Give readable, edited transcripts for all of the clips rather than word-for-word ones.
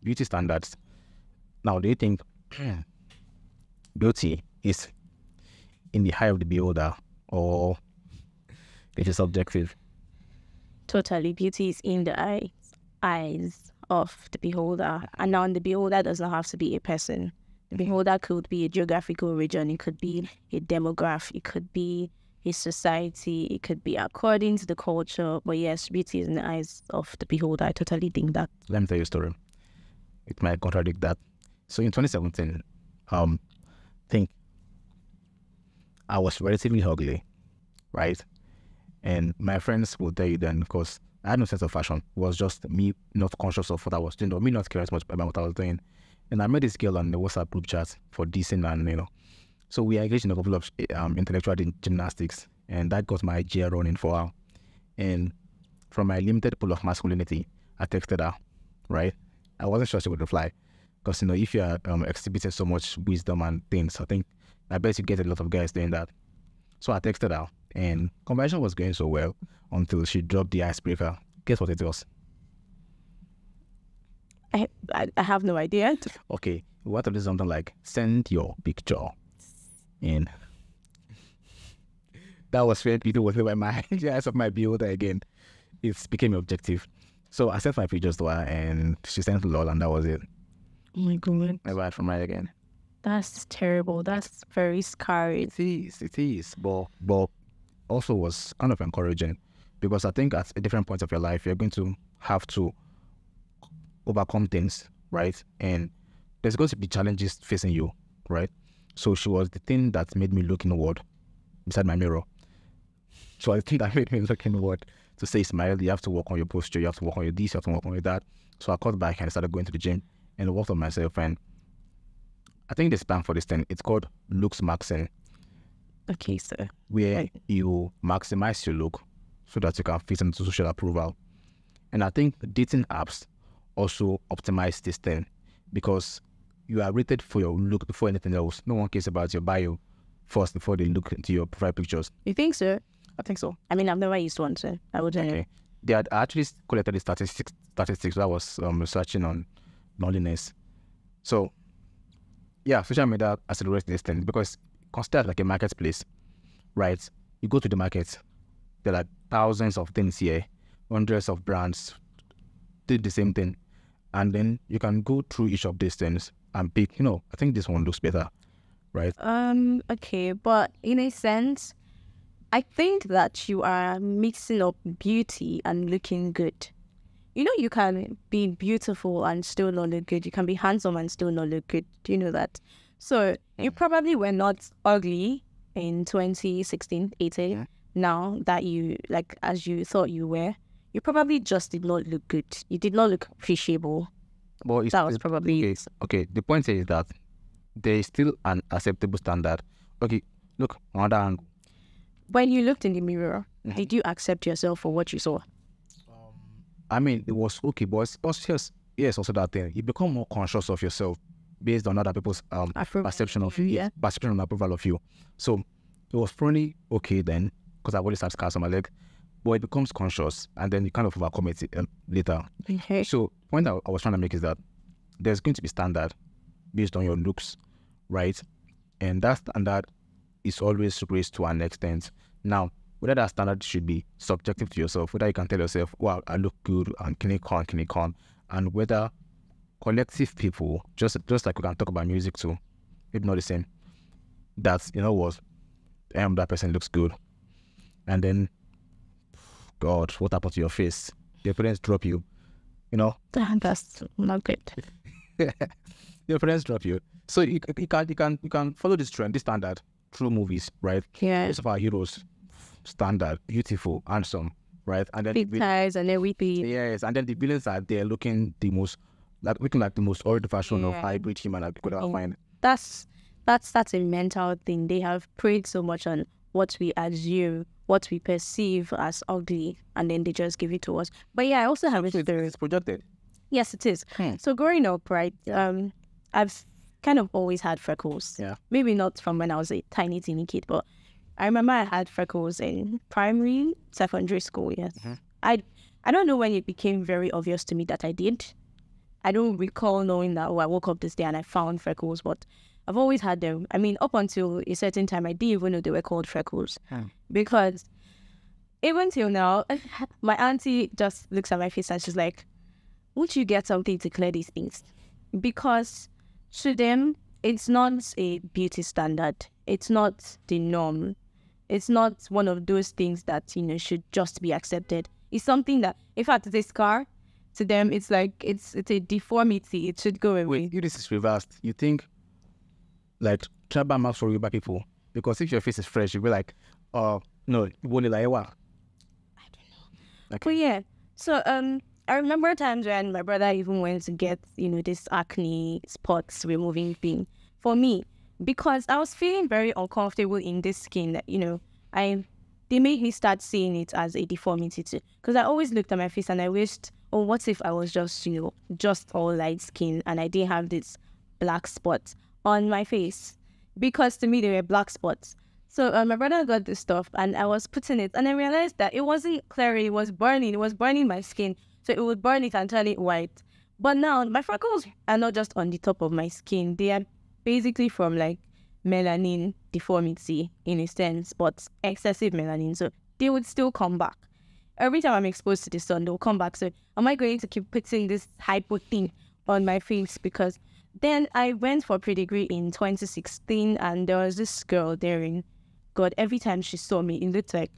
beauty standards. Now, do you think beauty is in the eye of the beholder, or it is subjective? Totally. Beauty is in the eyes of the beholder. And now the beholder does not have to be a person. The beholder could be a geographical region. It could be a demographic. It could be a society. It could be according to the culture. But yes, beauty is in the eyes of the beholder. I totally think that. Let me tell you a story. It might contradict that. So in 2017, think I was relatively ugly, right? And my friends will tell you then, of course, I had no sense of fashion. It was just me not conscious of what I was doing, or me not caring as much about what I was doing. And I met this girl on the WhatsApp group chat for dissing, and so we engaged in a couple of intellectual gymnastics, and that got my gear running for her. And from my limited pool of masculinity, I texted her, right? I wasn't sure she would reply, because if you are exhibiting so much wisdom and things, I bet you get a lot of guys doing that. So I texted her, and conversation was going so well until she dropped the icebreaker. Guess what it was? I have no idea. Okay, we want to do something like send your picture, and that was when people was in my eyes of my beholder again. It became objective. So I sent my pictures to her, and she sent lol, and that was it. Oh my God. Never heard from her again. That's terrible. That's very scary. It is. But also was kind of encouraging, because I think at a different point of your life, you're going to have to overcome things, right? And there's going to be challenges facing you, right? So she was the thing that made me look inward beside my mirror. So I think that made me look inward to say, Ismail, you have to work on your posture, you have to work on your this, you have to work on your that. So I cut back and started going to the gym and worked on myself. And I think there's plan for this thing. It's called looks maxing. Okay, sir. Where you maximize your look so that you can fit into social approval. And I think dating apps also optimize this thing, because you are rated for your look before anything else. No one cares about your bio first before they look into your profile pictures. You think so? I think so. I mean, I've never used one, so I wouldn't know. Okay. They had actually collected the statistics that I was researching on loneliness. So, yeah, social media accelerates this thing, because consider like a marketplace, right? You go to the market, there are thousands of things here, hundreds of brands did the same thing. And then you can go through each of these things and pick, I think this one looks better, right? Okay, but in a sense, I think that you are mixing up beauty and looking good. You can be beautiful and still not look good. You can be handsome and still not look good. Do you know that? So you probably were not ugly in 2016, 18. Yeah. Now that you, as you thought you were, you probably just did not look good. You did not look appreciable. But that was probably... Okay, the point is that there is still an acceptable standard. Okay, look, another angle. When you looked in the mirror, did you accept yourself for what you saw? I mean, it was okay, but yes, also that thing. You become more conscious of yourself based on other people's perception of you, yeah. Perception and approval of you. So it was probably okay then, because I've already started scars on my leg, but it becomes conscious, and then you kind of overcome it later. Okay. So the point I was trying to make is that there's going to be standard based on your looks, right? And that standard is always raised to an extent. Now, whether that standard should be subjective to yourself, whether you can tell yourself, wow, I look good, and can it con, and whether collective people, just like we can talk about music too, maybe not the same, that, that person looks good. And then, God, what happened to your face? Your parents drop you, That's not good. Your parents drop you. So you can follow this trend, this standard, through movies, right? Yeah. Most of our heroes, standard, beautiful, handsome, right? And then big ties and everything. Yes, and then the villains are there looking the most old fashion of hybrid human I could ever find. That's a mental thing. They have preyed so much on what we assume, what we perceive as ugly, and then they just give it to us. But yeah, I also have it's projected. Yes, it is. So growing up, right, I've kind of always had freckles. Yeah. Maybe not from when I was a teeny kid, but I remember I had freckles in primary, secondary school, yes. I don't know when it became very obvious to me that I did. I don't recall knowing that, oh, I woke up this day and I found freckles, but I've always had them. I mean, up until a certain time, I didn't even know they were called freckles. Because even till now, my auntie just looks at my face and she's like, would you get something to clear these things? Because to them, it's not a beauty standard. It's not the norm. It's not one of those things that, should just be accepted. It's something that, in fact, it's a scar. To them, it's like, it's a deformity. It should go away. Wait, if this is reversed, you think, like, tribal marks for Yoruba people? Because if your face is fresh, you'll be like, oh, no, you won't like what? I don't know. Okay. But yeah, so I remember times when my brother even went to get, this acne spots removing thing for me, because I was feeling very uncomfortable in this skin that, they made me start seeing it as a deformity too. Because I always looked at my face and I wished, oh, what if I was just, just all light skin and I didn't have this black spot on my face? Because to me, they were black spots. So my brother got this stuff and I was putting it and I realized that it wasn't clearing, it was burning my skin. So it would burn it and turn it white. But now my freckles are not just on the top of my skin. They are basically from like melanin deformity in a sense, but excessive melanin. So they would still come back. Every time I'm exposed to the sun, they'll come back. So am I going to keep putting this hypo thing on my face? Because then I went for pre-degree in 2016 and there was this girl there in God. Every time she saw me, it looked like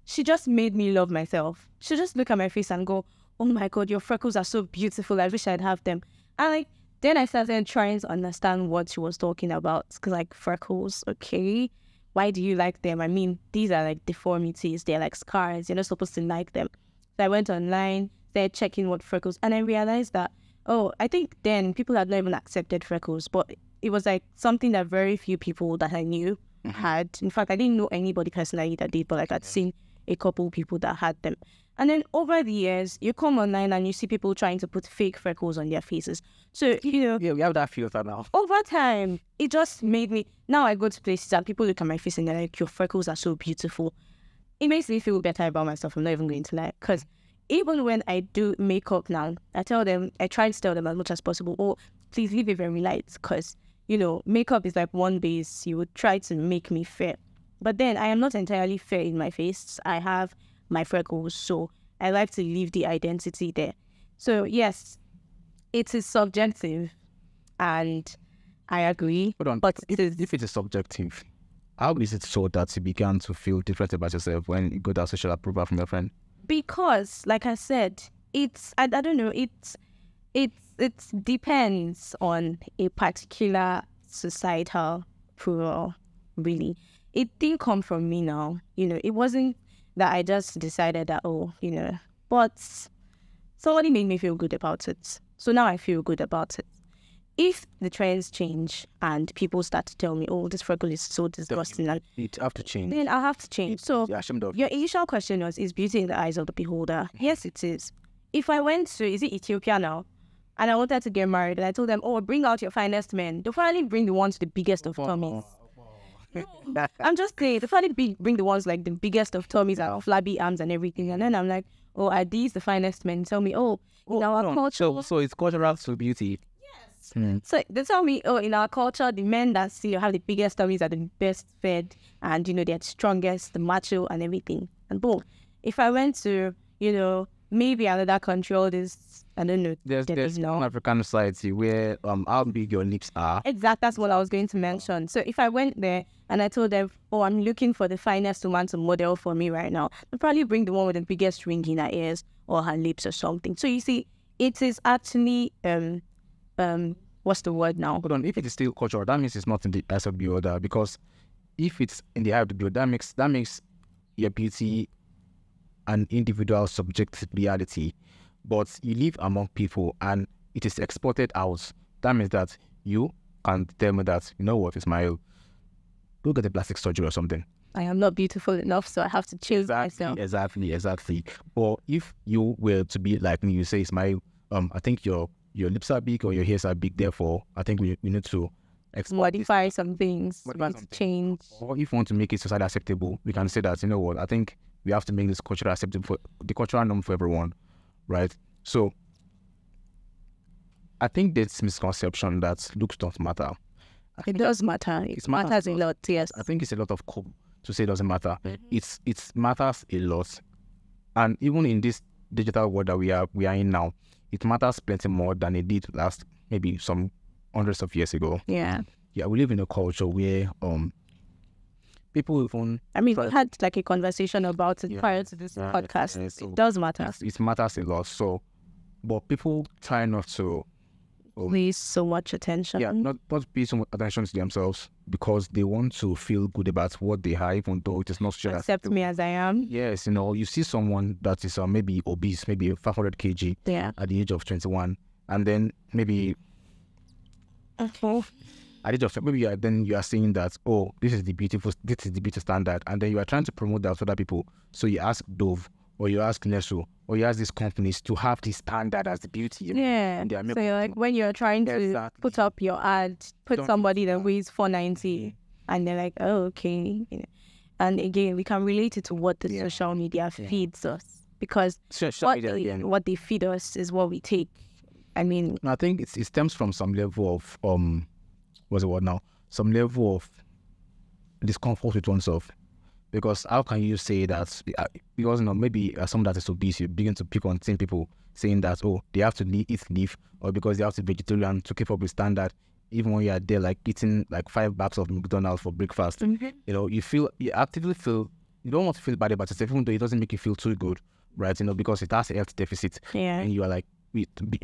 she just made me love myself. She just look at my face and go, oh my God, your freckles are so beautiful. I wish I'd have them. And then I started trying to understand what she was talking about. Cause like freckles, okay. Why do you like them? I mean, these are like deformities. They're like scars. You're not supposed to like them. So I went online, started checking what freckles, and I realized that, oh, I think then people had not even accepted freckles, but it was like something that very few people that I knew had. In fact, I didn't know anybody personally that did, but like I'd seen a couple people that had them. And then over the years, you come online and you see people trying to put fake freckles on their faces. So, Yeah, we have that filter now. Over time, it just made me... Now I go to places and people look at my face and they're like, your freckles are so beautiful. It makes me feel better about myself. I'm not even going to lie. Because even when I do makeup now, I try to tell them as much as possible, oh, please leave it very light. Because, makeup is like one base. You would try to make me fair. But then I am not entirely fair in my face. I have my freckles, so I like to leave the identity there. So yes, it is subjective, and I agree. Hold on, but if it is subjective, how is it so that you began to feel different about yourself when you got that social approval from your friend? Because, like I said, I don't know, it depends on a particular societal approval, really. It didn't come from me now. It wasn't that I just decided that, but somebody made me feel good about it. So now I feel good about it. If the trends change and people start to tell me, oh, this freckle is so disgusting, and you have to change. Then I'll have to change. So your initial question was, is beauty in the eyes of the beholder? Yes, it is. If I went to, is it Ethiopia now? And I wanted to get married and I told them, oh, bring out your finest men. They'll finally bring the ones with the biggest of tummies. No, I'm just saying, they finally bring the ones like the biggest of tummies and flabby arms and everything. And then I'm like, oh, are these the finest men? Tell me, in our culture. So it's cultural to beauty. Yes. So they tell me, in our culture, the men that have the biggest tummies are the best fed and, they're the strongest, the macho and everything. And boom, if I went to, maybe another country, all this, I don't know. There's no African society where how big your lips are. Exactly, that's what I was going to mention. So if I went there and I told them, oh, I'm looking for the finest woman to model for me right now, they'll probably bring the one with the biggest ring in her ears or her lips or something. So you see, it is actually what's the word now? Hold on, if it is still cultural, that means it's not in the eyes of the beholder, because if it's in the eye of the beholder, that makes your beauty an individual subjective reality. But you live among people and it is exported out. That means that you can tell me that, you know what, Ismail, go get a plastic surgery or something. I am not beautiful enough, so I have to change myself. Exactly. Or if you were to be like me, you say, Ismail, I think your lips are big or your hairs are big, therefore I think we need to modify some things, change. Or if you want to make it socially acceptable, we can say that, you know what, I think we have to make this cultural acceptable for the cultural norm for everyone, right? So I think there's misconception that looks don't matter. It does matter. It matters a lot, yes. I think it's a lot of cope to say it doesn't matter. It matters a lot. And even in this digital world that we are in now, it matters plenty more than it did last maybe some hundreds of years ago. Yeah. Yeah, we live in a culture where people even... I mean, we had like a conversation about it prior to this podcast. Yeah, so it does matter. It matters a lot. So, but people try not to pay so much attention. Yeah, not pay so much attention to themselves because they want to feel good about what they are, even though it is not sure. Accept me as I am. Yes, you see someone that is maybe obese, maybe 500 kg at the age of 21, and then maybe at the age of maybe you are saying that, oh, this is the beauty standard, and then you are trying to promote that to other people. So you ask Dove, or you ask Nestle, or you ask these companies to have this standard as the beauty. Yeah. So you're like, when you're trying to put up your ad, somebody that weighs 490, and they're like, oh, okay. And again, we can relate it to what the social media feeds us, because what they feed us is what we take. I mean, I think it stems from some level of what's the word now? Some level of discomfort with oneself. Because how can you say that? Because maybe someone that is obese, you begin to pick on thin people, saying that, oh, they have to eat leaf, or because they have to be vegetarian to keep up with standard. Even when you are there, like eating like 5 bags of McDonald's for breakfast, you actively feel, you don't want to feel bad about yourself, even though it doesn't make you feel too good, right? Because it has a health deficit, and you are like,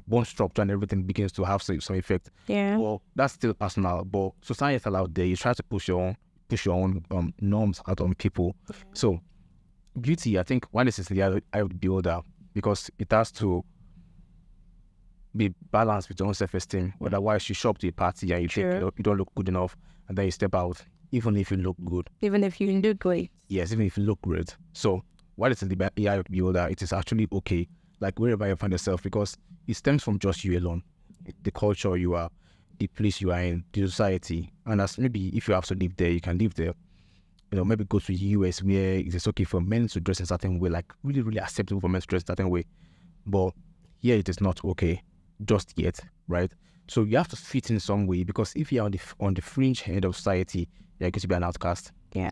bone structure and everything begins to have some effect. Yeah. Well, that's still personal, but societal out there, you try to push your own norms out on people. So beauty, I think one is the eye of the beholder, because it has to be balanced with your own self-esteem. Otherwise, you show up to a party and you think you don't look good enough, and then you step out, even if you look good. Even if you look great. Yes, even if you look great. So what is in the eye of the beholder, it is actually okay, like wherever you find yourself, because it stems from just you alone, the culture you are, the place you are in, the society. And as maybe if you have to live there, you can live there. Maybe go to the US where it is okay for men to dress in a certain way, like really, really acceptable for men to dress in a certain way. But here it is not okay just yet, right? So you have to fit in some way, because if you're on the fringe end of society, you're going to be an outcast. Yeah.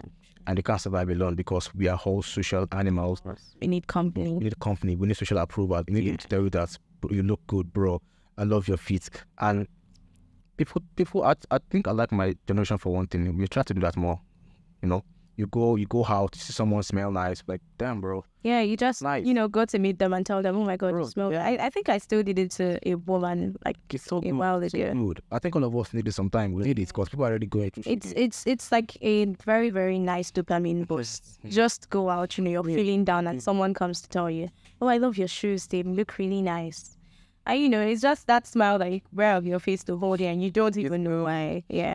And you can't survive alone, because we are all social animals. We need company. We need company. We need social approval. We need to tell you that you look good, bro. I love your feet. And people, I think I like my generation for one thing. We try to do that more. You go out, see someone smell nice, like, damn, bro. Yeah, you just nice. Go to meet them and tell them, oh my God, you smell. Yeah. I think I still did it to a woman like it's so a while ago. So good. I think all of us need it sometime. We need it because people are already going. It's like a very, very nice dopamine boost. Just go out, you're feeling down, and someone comes to tell you, oh, I love your shoes, they look really nice. And it's just that smile that you wear on your face to hold it, and you don't even know why. Yeah.